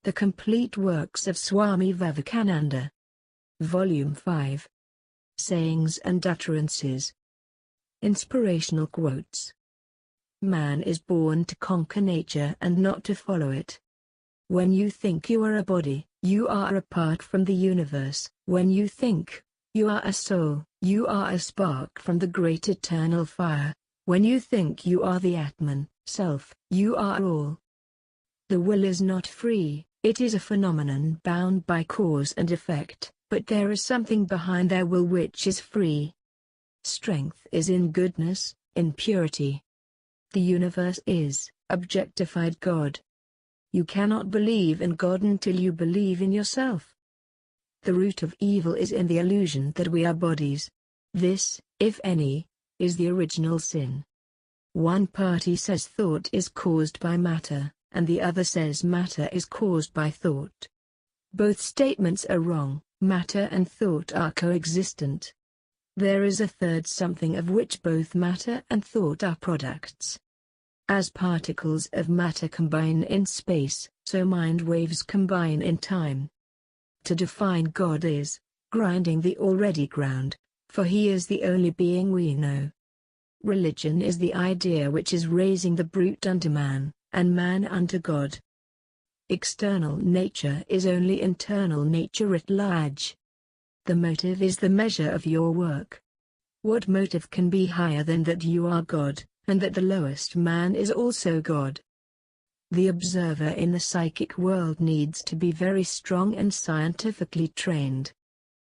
The Complete Works of Swamy Vivekananda. Volume 5. Sayings and Utterances. Inspirational Quotes. Man is born to conquer nature and not to follow it. When you think you are a body, you are apart from the universe. When you think you are a soul, you are a spark from the great eternal fire. When you think you are the Atman, self, you are all. The will is not free, it is a phenomenon bound by cause and effect, but there is something behind their will which is free. Strength is in goodness, in purity. The universe is objectified God. You cannot believe in God until you believe in yourself. The root of evil is in the illusion that we are bodies. This, if any, is the original sin. One party says thought is caused by matter, and the other says matter is caused by thought. Both statements are wrong. Matter and thought are coexistent. There is a third something of which both matter and thought are products. As particles of matter combine in space, so mind waves combine in time. To define God is grinding the already ground, for He is the only being we know. Religion is the idea which is raising the brute unto man, and man unto God. External nature is only internal nature writ large. The motive is the measure of your work. What motive can be higher than that you are God, and that the lowest man is also God? The observer in the psychic world needs to be very strong and scientifically trained.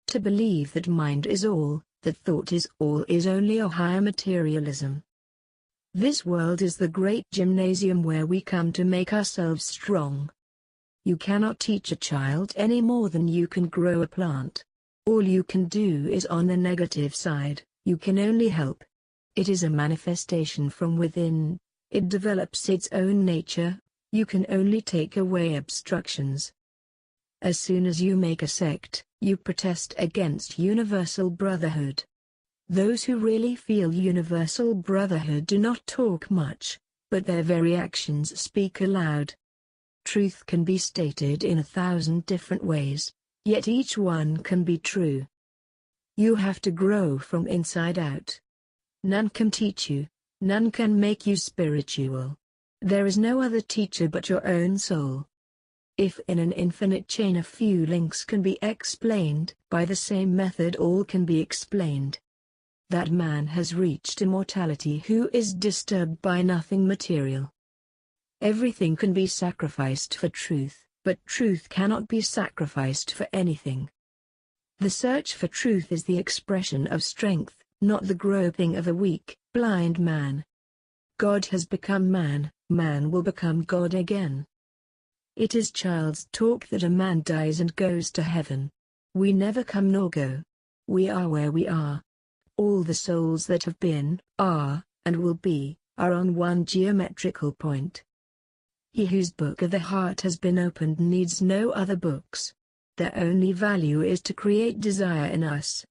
To believe that mind is all, that thought is all, is only a higher materialism. This world is the great gymnasium where we come to make ourselves strong. You cannot teach a child any more than you can grow a plant. All you can do is on the negative side, you can only help. It is a manifestation from within, it develops its own nature, you can only take away obstructions. As soon as you make a sect, you protest against universal brotherhood. Those who really feel universal brotherhood do not talk much, but their very actions speak aloud. Truth can be stated in 1,000 different ways, yet each one can be true. You have to grow from inside out. None can teach you, none can make you spiritual. There is no other teacher but your own soul. If in an infinite chain a few links can be explained, by the same method all can be explained. That man has reached immortality who is disturbed by nothing material. Everything can be sacrificed for truth, but truth cannot be sacrificed for anything. The search for truth is the expression of strength, not the groping of a weak, blind man. God has become man, man will become God again. It is child's talk that a man dies and goes to heaven. We never come nor go. We are where we are. All the souls that have been, are, and will be, are on one geometrical point. He whose book of the heart has been opened needs no other books. Their only value is to create desire in us.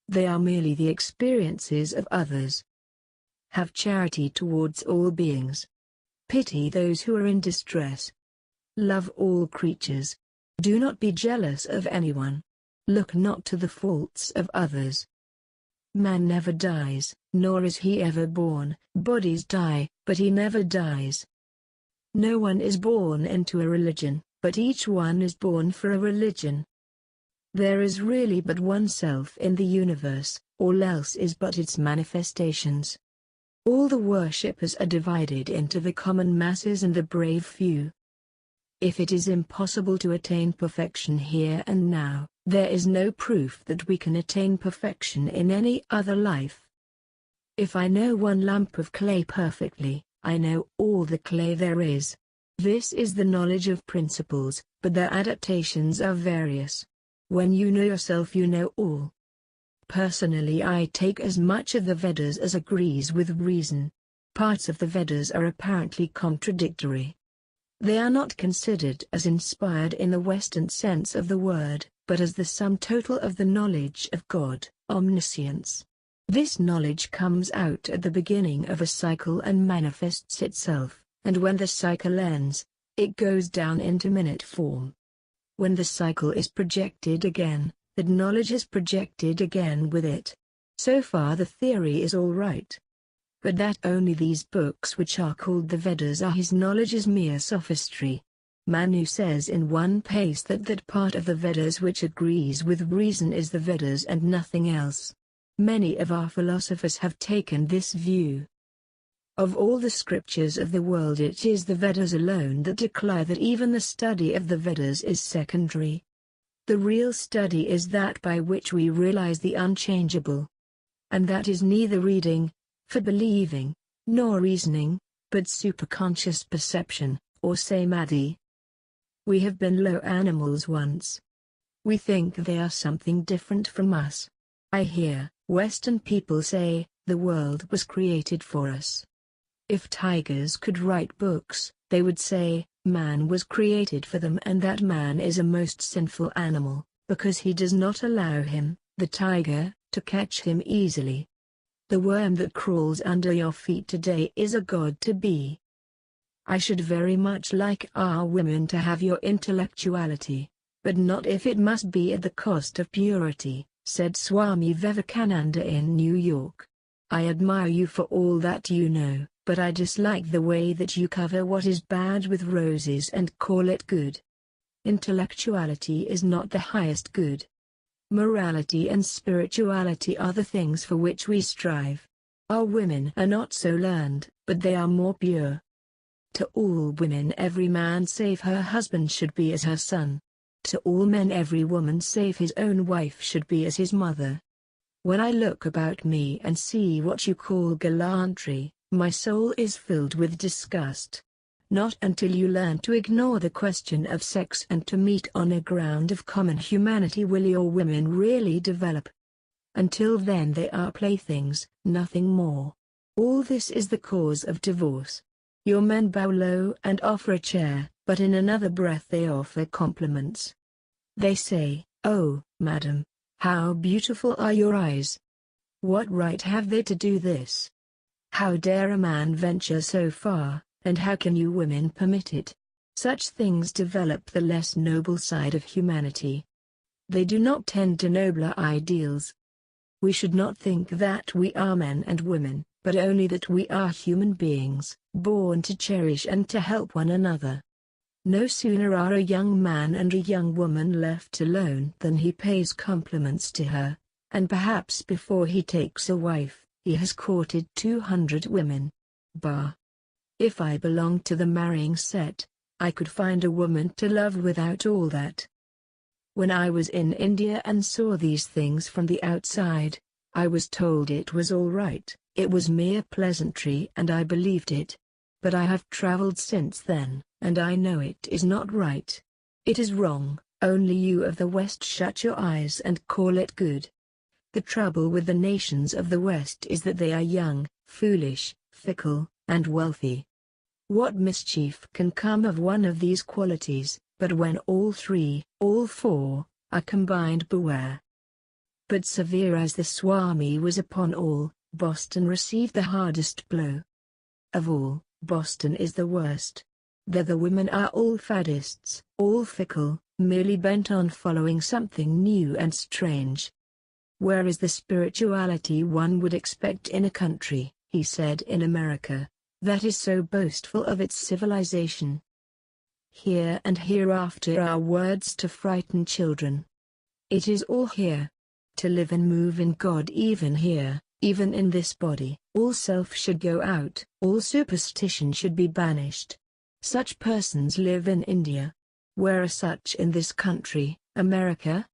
They are merely the experiences of others. Have charity towards all beings. Pity those who are in distress. Love all creatures. Do not be jealous of anyone. Look not to the faults of others. Man never dies, nor is he ever born. Bodies die, but he never dies. No one is born into a religion, but each one is born for a religion. There is really but one self in the universe, all else is but its manifestations. All the worshippers are divided into the common masses and the brave few. If it is impossible to attain perfection here and now, there is no proof that we can attain perfection in any other life. If I know one lump of clay perfectly, I know all the clay there is. This is the knowledge of principles, but their adaptations are various. When you know yourself, you know all. Personally, I take as much of the Vedas as agrees with reason. Parts of the Vedas are apparently contradictory. They are not considered as inspired in the Western sense of the word, but as the sum total of the knowledge of God, omniscience. This knowledge comes out at the beginning of a cycle and manifests itself, and when the cycle ends, it goes down into minute form. When the cycle is projected again, that knowledge is projected again with it. So far the theory is all right. But that only these books which are called the Vedas are his knowledge is mere sophistry. Manu says in one place that part of the Vedas which agrees with reason is the Vedas and nothing else. Many of our philosophers have taken this view. Of all the scriptures of the world it is the Vedas alone that declare that even the study of the Vedas is secondary. The real study is that by which we realize the unchangeable. And that is neither reading, for believing, nor reasoning, but superconscious perception, or samadhi. We have been low animals once. We think they are something different from us. I hear Western people say, the world was created for us. If tigers could write books, they would say, man was created for them and that man is a most sinful animal, because he does not allow him, the tiger, to catch him easily. The worm that crawls under your feet today is a god to be. I should very much like our women to have your intellectuality, but not if it must be at the cost of purity, said Swamy Vivekananda in New York. I admire you for all that you know, but I dislike the way that you cover what is bad with roses and call it good. Intellectuality is not the highest good. Morality and spirituality are the things for which we strive. Our women are not so learned, but they are more pure. To all women every man save her husband should be as her son. To all men every woman save his own wife should be as his mother. When I look about me and see what you call gallantry, my soul is filled with disgust. Not until you learn to ignore the question of sex and to meet on a ground of common humanity will your women really develop. Until then they are playthings, nothing more. All this is the cause of divorce. Your men bow low and offer a chair, but in another breath they offer compliments. They say, "Oh, madam, how beautiful are your eyes." What right have they to do this? How dare a man venture so far, and how can you women permit it? Such things develop the less noble side of humanity. They do not tend to nobler ideals. We should not think that we are men and women, but only that we are human beings, born to cherish and to help one another. No sooner are a young man and a young woman left alone than he pays compliments to her, and perhaps before he takes a wife, he has courted 200 women. Bah! If I belonged to the marrying set, I could find a woman to love without all that. When I was in India and saw these things from the outside, I was told it was all right, it was mere pleasantry and I believed it. But I have traveled since then, and I know it is not right. It is wrong, only you of the West shut your eyes and call it good. The trouble with the nations of the West is that they are young, foolish, fickle, and wealthy. What mischief can come of one of these qualities, but when all three, all four, are combined beware. But severe as the Swami was upon all, Boston received the hardest blow. Of all, Boston is the worst. There the women are all faddists, all fickle, merely bent on following something new and strange. Where is the spirituality one would expect in a country, he said in America, that is so boastful of its civilization? Here and hereafter are words to frighten children. It is all here. To live and move in God even here, even in this body, all self should go out, all superstition should be banished. Such persons live in India. Where are such in this country, America?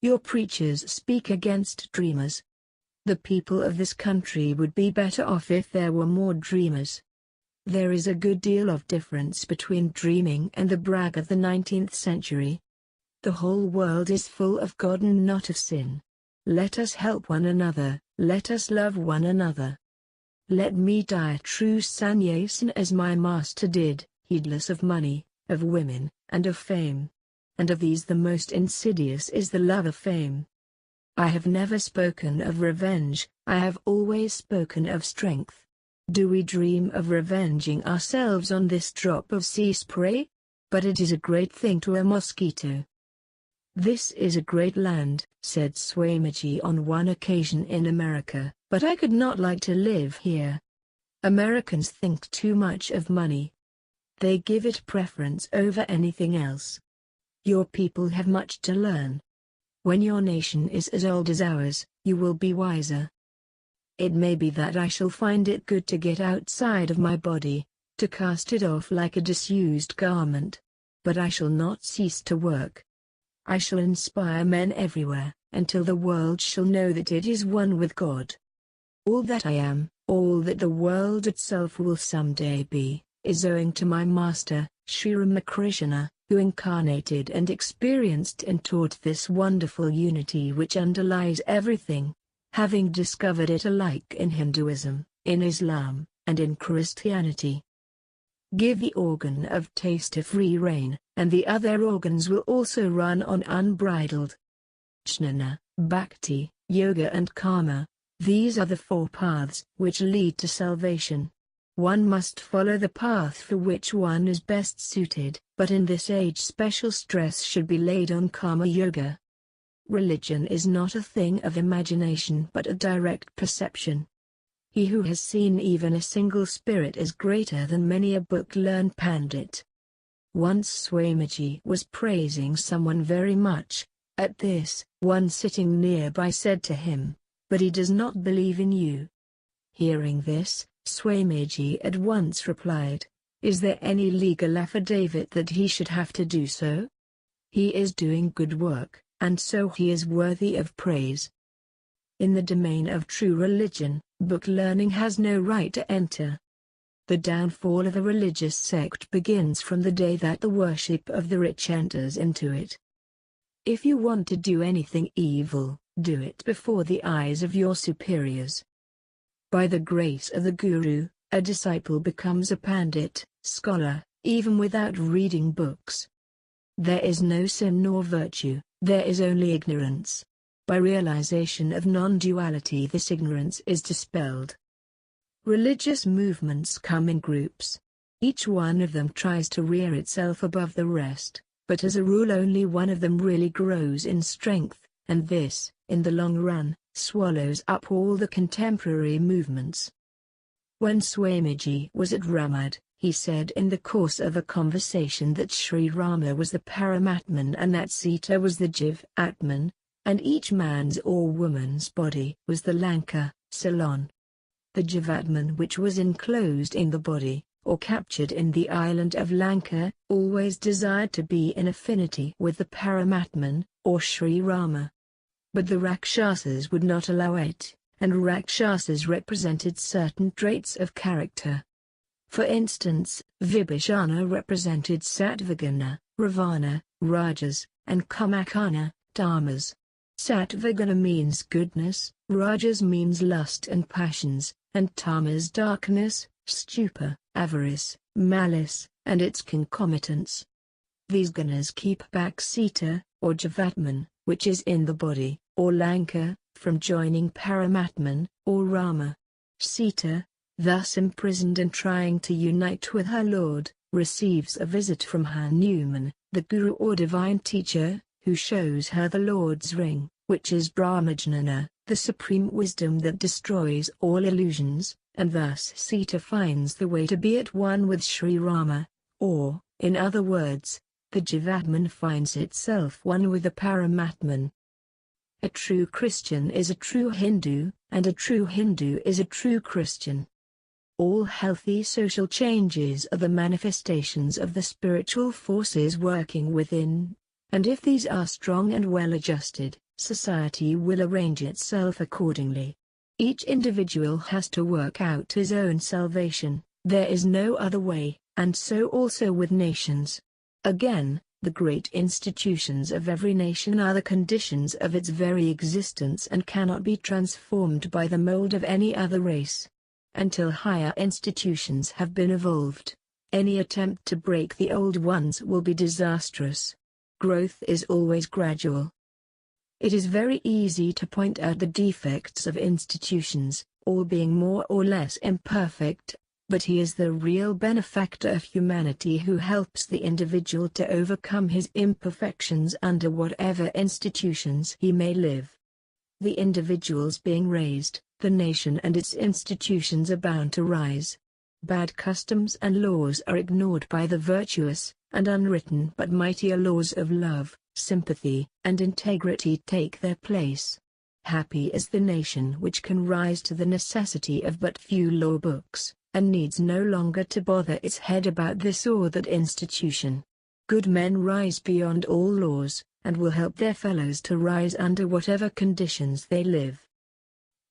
Your preachers speak against dreamers. The people of this country would be better off if there were more dreamers. There is a good deal of difference between dreaming and the brag of the 19th century. The whole world is full of God and not of sin. Let us help one another, let us love one another. Let me die a true sannyasin as my master did, heedless of money, of women, and of fame. And of these the most insidious is the love of fame. I have never spoken of revenge, I have always spoken of strength. Do we dream of revenging ourselves on this drop of sea spray? but it is a great thing to a mosquito. "This is a great land," said Swamiji on one occasion in America, "but I could not like to live here. Americans think too much of money. They give it preference over anything else. Your people have much to learn. When your nation is as old as ours, you will be wiser. It may be that I shall find it good to get outside of my body, to cast it off like a disused garment. But I shall not cease to work. I shall inspire men everywhere, until the world shall know that it is one with God. All that I am, all that the world itself will someday be, is owing to my master, Sri Ramakrishna, who incarnated and experienced and taught this wonderful unity which underlies everything, having discovered it alike in Hinduism, in Islam, and in Christianity. Give the organ of taste a free rein, and the other organs will also run on unbridled. Jnana, Bhakti, Yoga and Karma, these are the four paths which lead to salvation. One must follow the path for which one is best suited, but in this age special stress should be laid on Karma Yoga. Religion is not a thing of imagination but a direct perception. He who has seen even a single spirit is greater than many a book-learned pandit. Once Swamiji was praising someone very much. At this, one sitting nearby said to him, "But he does not believe in you." Hearing this, Swamiji at once replied, "Is there any legal affidavit that he should have to do so? He is doing good work, and so he is worthy of praise." In the domain of true religion, book learning has no right to enter. The downfall of a religious sect begins from the day that the worship of the rich enters into it. If you want to do anything evil, do it before the eyes of your superiors. By the grace of the Guru, a disciple becomes a pandit, scholar, even without reading books. There is no sin nor virtue, there is only ignorance. By realization of non-duality this ignorance is dispelled. Religious movements come in groups. Each one of them tries to rear itself above the rest, but as a rule only one of them really grows in strength, and this, in the long run, swallows up all the contemporary movements. When Swamiji was at Ramad, he said in the course of a conversation that Sri Rama was the Paramatman and that Sita was the Jivatman, and each man's or woman's body was the Lanka, Ceylon. The Jivatman which was enclosed in the body, or captured in the island of Lanka, always desired to be in affinity with the Paramatman, or Sri Rama. But the Rakshasas would not allow it, and Rakshasas represented certain traits of character. For instance, Vibhishana represented Sattvaguna, Ravana, Rajas, and Kumbhakana, Tamas. Sattvaguna means goodness, Rajas means lust and passions, and Tamas darkness, stupor, avarice, malice, and its concomitants. These gunas keep back Sita, or Jivatman, which is in the body, or Lanka, from joining Paramatman, or Rama. Sita, thus imprisoned and trying to unite with her lord, receives a visit from Hanuman, the Guru or divine teacher, who shows her the Lord's ring, which is Brahmajnana, the supreme wisdom that destroys all illusions, and thus Sita finds the way to be at one with Sri Rama, or, in other words, the Jivatman finds itself one with the Paramatman. A true Christian is a true Hindu, and a true Hindu is a true Christian. All healthy social changes are the manifestations of the spiritual forces working within, and if these are strong and well adjusted, society will arrange itself accordingly. Each individual has to work out his own salvation, there is no other way, and so also with nations. Again, the great institutions of every nation are the conditions of its very existence and cannot be transformed by the mold of any other race. Until higher institutions have been evolved, any attempt to break the old ones will be disastrous. Growth is always gradual. It is very easy to point out the defects of institutions, all being more or less imperfect, But he is the real benefactor of humanity who helps the individual to overcome his imperfections under whatever institutions he may live. The individuals being raised, the nation and its institutions are bound to rise. Bad customs and laws are ignored by the virtuous, and unwritten but mightier laws of love, sympathy, and integrity take their place. Happy is the nation which can rise to the necessity of but few law books, and needs no longer to bother its head about this or that institution. Good men rise beyond all laws, and will help their fellows to rise under whatever conditions they live.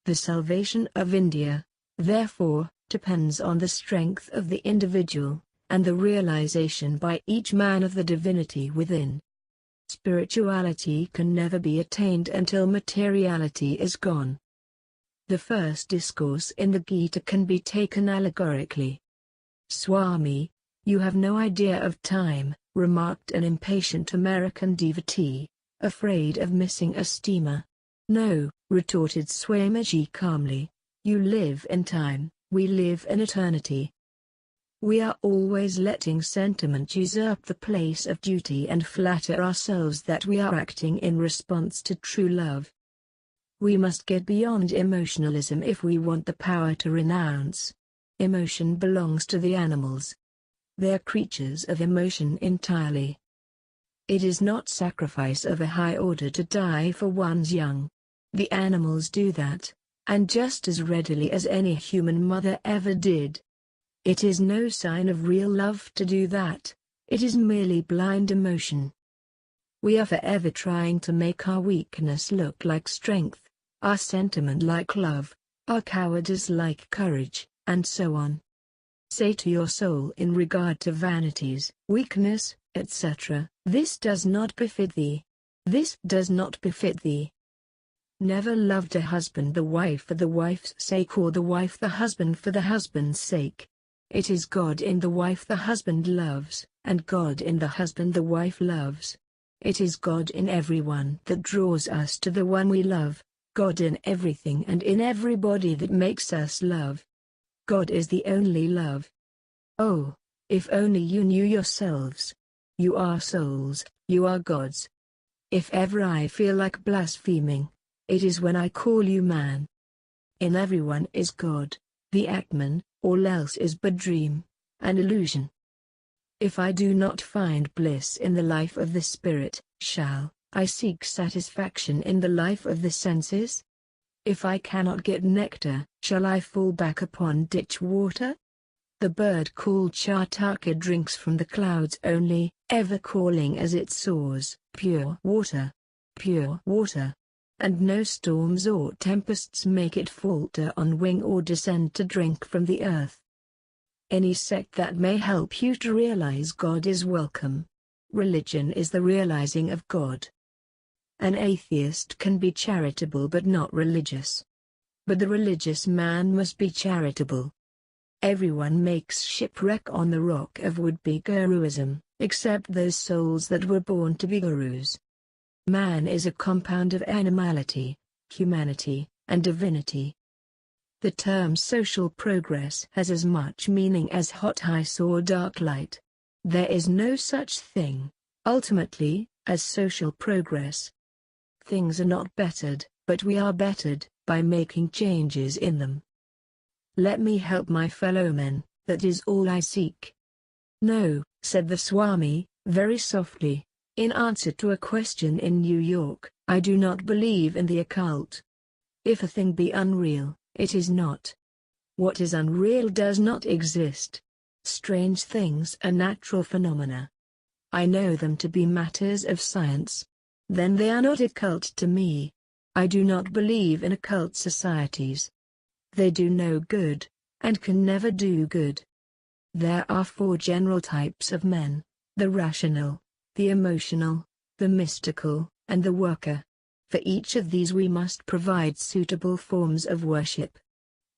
The salvation of India, therefore, depends on the strength of the individual, and the realization by each man of the divinity within. Spirituality can never be attained until materiality is gone. The first discourse in the Gita can be taken allegorically. "Swami, you have no idea of time," remarked an impatient American devotee, afraid of missing a steamer. "No," retorted Swamiji calmly, "you live in time, we live in eternity. We are always letting sentiment usurp the place of duty and flatter ourselves that we are acting in response to true love. We must get beyond emotionalism if we want the power to renounce. Emotion belongs to the animals. They are creatures of emotion entirely. It is not sacrifice of a high order to die for one's young. The animals do that, and just as readily as any human mother ever did. It is no sign of real love to do that, it is merely blind emotion. We are forever trying to make our weakness look like strength, our sentiment like love, our cowardice like courage, and so on. Say to your soul in regard to vanities, weakness, etc., this does not befit thee. This does not befit thee. Never loved a husband the wife for the wife's sake or the wife the husband for the husband's sake. It is God in the wife the husband loves, and God in the husband the wife loves. It is God in everyone that draws us to the one we love, God in everything and in everybody that makes us love. God is the only love. Oh, if only you knew yourselves. You are souls, you are gods. If ever I feel like blaspheming, it is when I call you man. In everyone is God, the Atman, all else is but dream, an illusion. If I do not find bliss in the life of the spirit, shall I seek satisfaction in the life of the senses? If I cannot get nectar, shall I fall back upon ditch water? The bird called Chataka drinks from the clouds only, ever calling as it soars, pure water, and no storms or tempests make it falter on wing or descend to drink from the earth. Any sect that may help you to realize God is welcome. Religion is the realizing of God. An atheist can be charitable but not religious. But the religious man must be charitable. Everyone makes shipwreck on the rock of would-be guruism, except those souls that were born to be gurus. Man is a compound of animality, humanity, and divinity. The term social progress has as much meaning as hot ice or dark light. There is no such thing, ultimately, as social progress. Things are not bettered, but we are bettered, by making changes in them. Let me help my fellow men, that is all I seek. No, said the Swami, very softly, in answer to a question in New York, I do not believe in the occult. If a thing be unreal, it is not. What is unreal does not exist. Strange things are natural phenomena. I know them to be matters of science. Then they are not occult to me. I do not believe in occult societies. They do no good, and can never do good. There are 4 general types of men: the rational, the emotional, the mystical, and the worker. For each of these we must provide suitable forms of worship.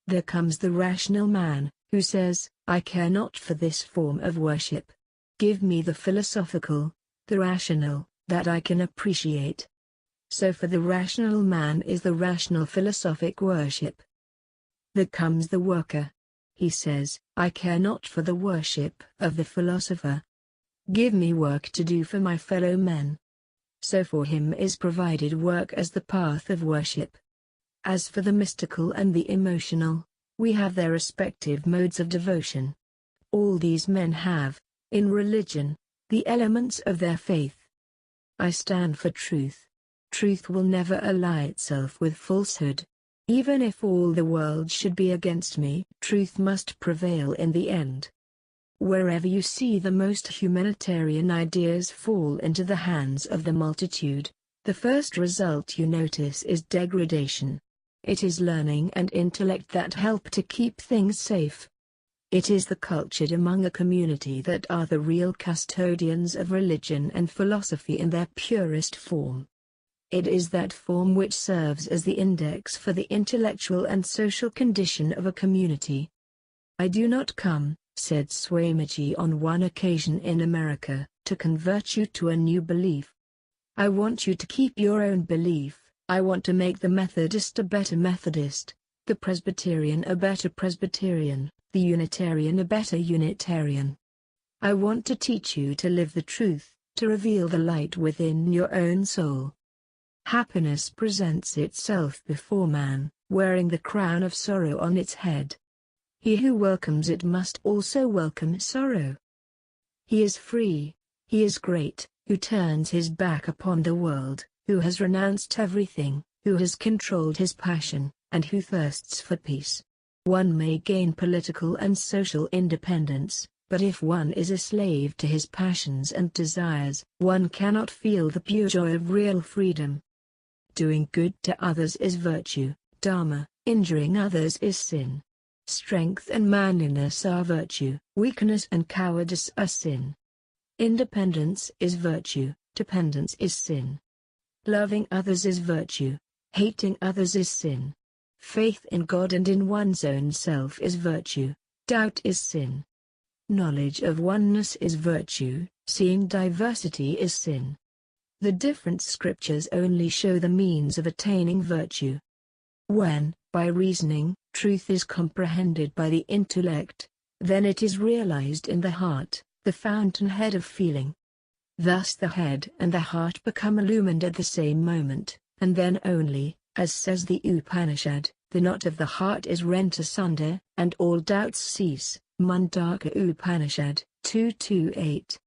There comes the rational man, who says, I care not for this form of worship. Give me the philosophical, the rational, that I can appreciate. So for the rational man is the rational philosophic worship. There comes the worker. He says, I care not for the worship of the philosopher. Give me work to do for my fellow men. So for him is provided work as the path of worship. As for the mystical and the emotional, we have their respective modes of devotion. All these men have, in religion, the elements of their faith. I stand for truth. Truth will never ally itself with falsehood. Even if all the world should be against me, truth must prevail in the end. Wherever you see the most humanitarian ideas fall into the hands of the multitude, the first result you notice is degradation. It is learning and intellect that help to keep things safe. It is the cultured among a community that are the real custodians of religion and philosophy in their purest form. It is that form which serves as the index for the intellectual and social condition of a community. I do not come, said Swamiji on one occasion in America, to convert you to a new belief. I want you to keep your own belief. I want to make the Methodist a better Methodist, the Presbyterian a better Presbyterian, the Unitarian a better Unitarian. I want to teach you to live the truth, to reveal the light within your own soul. Happiness presents itself before man, wearing the crown of sorrow on its head. He who welcomes it must also welcome sorrow. He is free, he is great, who turns his back upon the world, who has renounced everything, who has controlled his passion, and who thirsts for peace. One may gain political and social independence, but if one is a slave to his passions and desires, one cannot feel the pure joy of real freedom. Doing good to others is virtue, dharma, injuring others is sin. Strength and manliness are virtue, weakness and cowardice are sin. Independence is virtue, dependence is sin. Loving others is virtue, hating others is sin. Faith in God and in one's own self is virtue, doubt is sin. Knowledge of oneness is virtue, seeing diversity is sin. The different scriptures only show the means of attaining virtue. When, by reasoning, truth is comprehended by the intellect, then it is realized in the heart, the fountainhead of feeling. Thus the head and the heart become illumined at the same moment, and then only, as says the Upanishad, the knot of the heart is rent asunder, and all doubts cease. Mundaka Upanishad 228.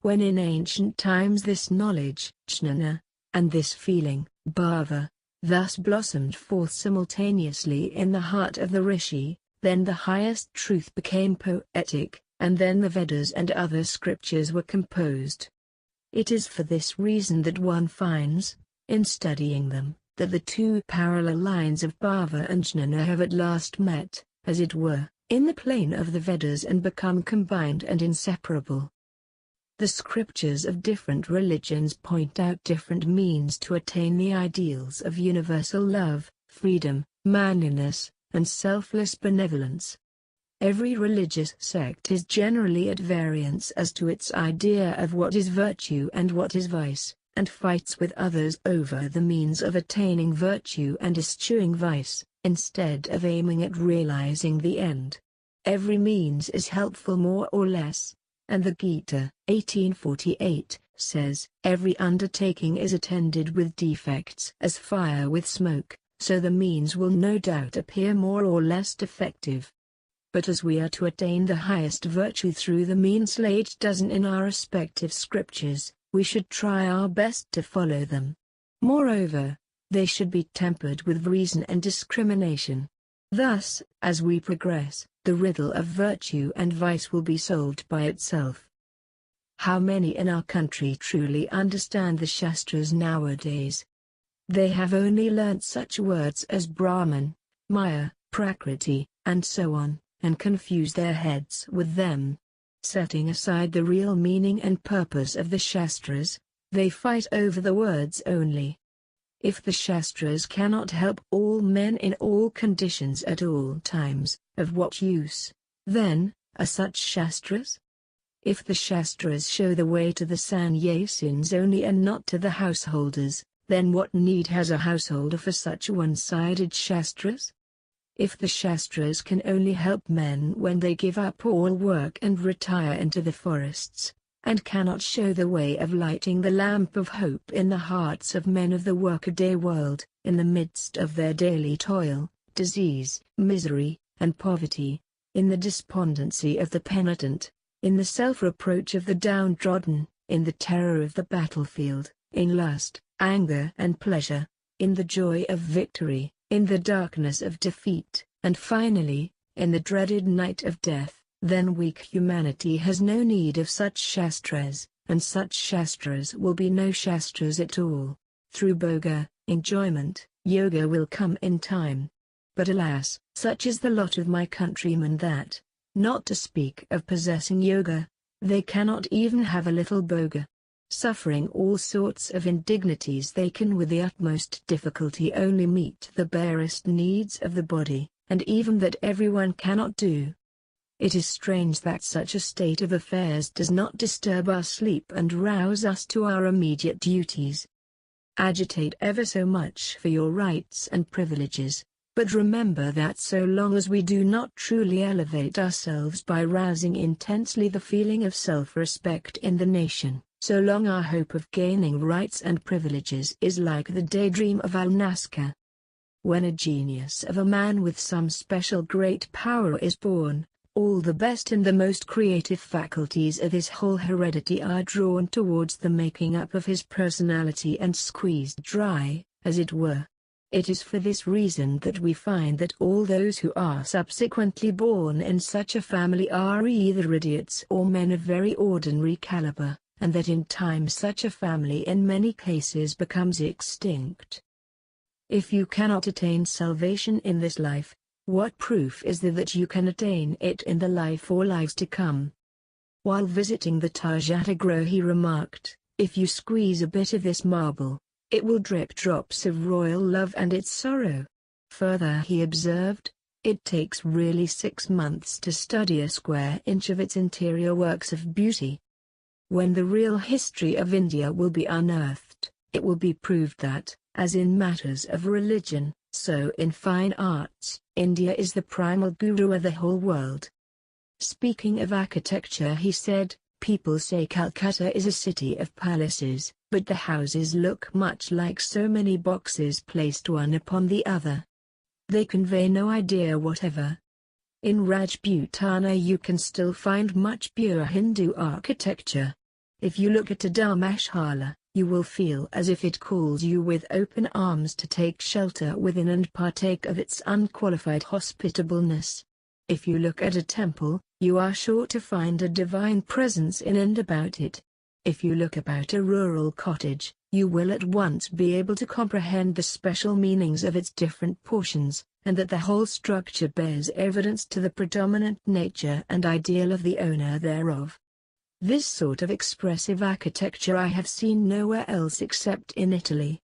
When in ancient times this knowledge, jnana, and this feeling, bhava, thus blossomed forth simultaneously in the heart of the rishi, then the highest truth became poetic, and then the Vedas and other scriptures were composed. It is for this reason that one finds, in studying them, that the two parallel lines of bhava and jnana have at last met, as it were, in the plane of the Vedas and become combined and inseparable. The scriptures of different religions point out different means to attain the ideals of universal love, freedom, manliness, and selfless benevolence. Every religious sect is generally at variance as to its idea of what is virtue and what is vice, and fights with others over the means of attaining virtue and eschewing vice, instead of aiming at realizing the end. Every means is helpful more or less, and the Gita, 1848, says, every undertaking is attended with defects as fire with smoke, so the means will no doubt appear more or less defective. But as we are to attain the highest virtue through the means laid down in our respective scriptures, we should try our best to follow them. Moreover, they should be tempered with reason and discrimination. Thus, as we progress, the riddle of virtue and vice will be solved by itself. How many in our country truly understand the Shastras nowadays? They have only learnt such words as Brahman, Maya, Prakriti, and so on, and confuse their heads with them. Setting aside the real meaning and purpose of the Shastras, they fight over the words only. If the Shastras cannot help all men in all conditions at all times, of what use, then, are such Shastras? If the Shastras show the way to the sannyasins only and not to the householders, then what need has a householder for such one-sided Shastras? If the Shastras can only help men when they give up all work and retire into the forests, and cannot show the way of lighting the lamp of hope in the hearts of men of the workaday world, in the midst of their daily toil, disease, misery, and poverty, in the despondency of the penitent, in the self-reproach of the downtrodden, in the terror of the battlefield, in lust, anger and pleasure, in the joy of victory, in the darkness of defeat, and finally, in the dreaded night of death, then weak humanity has no need of such Shastras, and such Shastras will be no Shastras at all. Through bhoga, enjoyment, yoga will come in time. But alas, such is the lot of my countrymen that, not to speak of possessing yoga, they cannot even have a little bhoga. Suffering all sorts of indignities, they can with the utmost difficulty only meet the barest needs of the body, and even that everyone cannot do. It is strange that such a state of affairs does not disturb our sleep and rouse us to our immediate duties. Agitate ever so much for your rights and privileges, but remember that so long as we do not truly elevate ourselves by rousing intensely the feeling of self-respect in the nation, so long our hope of gaining rights and privileges is like the daydream of Al-Naska. When a genius of a man with some special great power is born, all the best and the most creative faculties of his whole heredity are drawn towards the making up of his personality and squeezed dry, as it were. It is for this reason that we find that all those who are subsequently born in such a family are either idiots or men of very ordinary caliber, and that in time such a family in many cases becomes extinct. If you cannot attain salvation in this life, what proof is there that you can attain it in the life or lives to come? While visiting the Tajatagro he remarked, if you squeeze a bit of this marble, it will drip drops of royal love and its sorrow. Further he observed, it takes really 6 months to study a square inch of its interior works of beauty. When the real history of India will be unearthed, it will be proved that, as in matters of religion, so in fine arts, India is the primal guru of the whole world. Speaking of architecture he said, people say Calcutta is a city of palaces, but the houses look much like so many boxes placed one upon the other. They convey no idea whatever. In Rajputana you can still find much pure Hindu architecture. If you look at a Dharmashala, you will feel as if it calls you with open arms to take shelter within and partake of its unqualified hospitableness. If you look at a temple, you are sure to find a divine presence in and about it. If you look about a rural cottage, you will at once be able to comprehend the special meanings of its different portions, and that the whole structure bears evidence to the predominant nature and ideal of the owner thereof. This sort of expressive architecture I have seen nowhere else except in Italy.